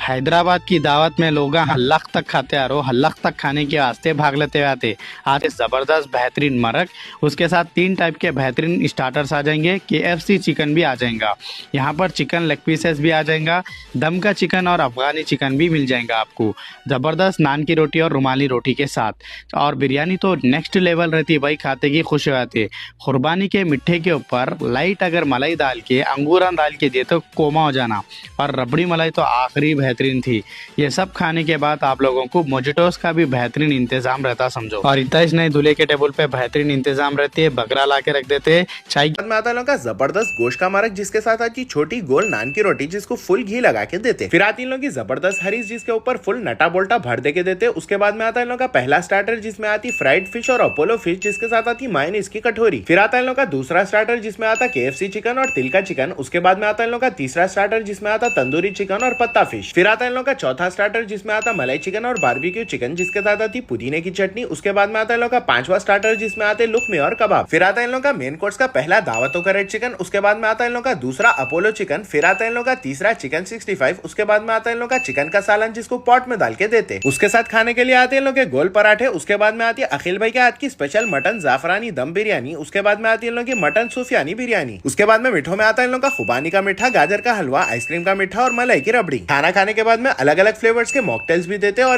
हैदराबाद की दावत में लोग हल्लक तक खाते आ रहो, हल्लक तक खाने के वास्ते भाग लेते आते आते ज़बरदस्त बेहतरीन मरक। उसके साथ 3 टाइप के बेहतरीन स्टार्टर्स आ जाएंगे। KFC चिकन भी आ जाएगा यहाँ पर, चिकन लेग पीसेस भी आ जाएगा, दम का चिकन और अफ़गानी चिकन भी मिल जाएगा आपको ज़बरदस्त नान की रोटी और रुमाली रोटी के साथ। और बिरयानी तो नेक्स्ट लेवल रहती है भाई, खाते की खुश हो जाती है। कुर्बानी के मिठे के ऊपर लाइट अगर मलाई डाल के अंगूरन डाल के दिए तो कोमा हो जाना, और रबड़ी मलाई तो आखिरी बेहतरीन थी। ये सब खाने के बाद आप लोगों को मोजिटोस का भी बेहतरीन इंतजाम रहता समझो। और इतना ही नहीं, दूल्हे के टेबल पे बेहतरीन इंतजाम रहती है, बकरा ला के रख देते हैं। चाय में आता है का जबरदस्त गोश्त का मरक, जिसके साथ आती छोटी गोल नान की रोटी जिसको फुल घी लगा के देते। फिर आती इन लोगों की जबरदस्त हरीस जिसके ऊपर फुल नटा बोल्टा भर दे के देते। उसके बाद में आता है इन लोगों का पहला स्टार्टर जिसमें आती फ्राइड फिश और अपोलो फिश, जिसके साथ आती मायोनीज की कटोरी। फिर आता है इन लोगों का दूसरा स्टार्टर जिसमें आता KFC चिकन और तिल का चिकन। उसके बाद में आता है इन लोगों का तीसरा स्टार्टर जिसमें आता तंदूरी चिकन और पत्ता फिश। फिर आता है इन लोगों का चौथा स्टार्टर जिसमें आता मलाई चिकन और बारबेक्यू चिकन, जिसके साथ आती पुदीने की चटनी। उसके बाद में आता है इन लोगों का पांचवा स्टार्टर जिसमें आते लुकमे और कबाब। फिर आता है इन लोगों का मेन कोर्स का पहला दावतों का रेड चिकन। उसके बाद में आता है इन लोगों का दूसरा अपोलो चिकन। फिर आता है इन लोगों का तीसरा चिकन 65। उसके बाद में आता है इन लोगों का चिकन का सालन जिसको पॉट में डाल के देते। उसके साथ खाने के लिए आते हैं इन लोगों के गोल पराठे। उसके बाद में आती है अखिल भाई के हाथ की स्पेशल मटन जाफरानी दम बिरयानी। उसके बाद में आती है इन लोगों की मटन सूफियानी बिरयानी। उसके बाद में मिठों में आता है इन लोगों का खुबानी का मीठा, गाजर का हलवा, आइसक्रीम का मीठा और मलाई की रबड़ी। खाना खाने के बाद में अलग अलग फ्लेवर्स के मॉकटेल्स भी देते और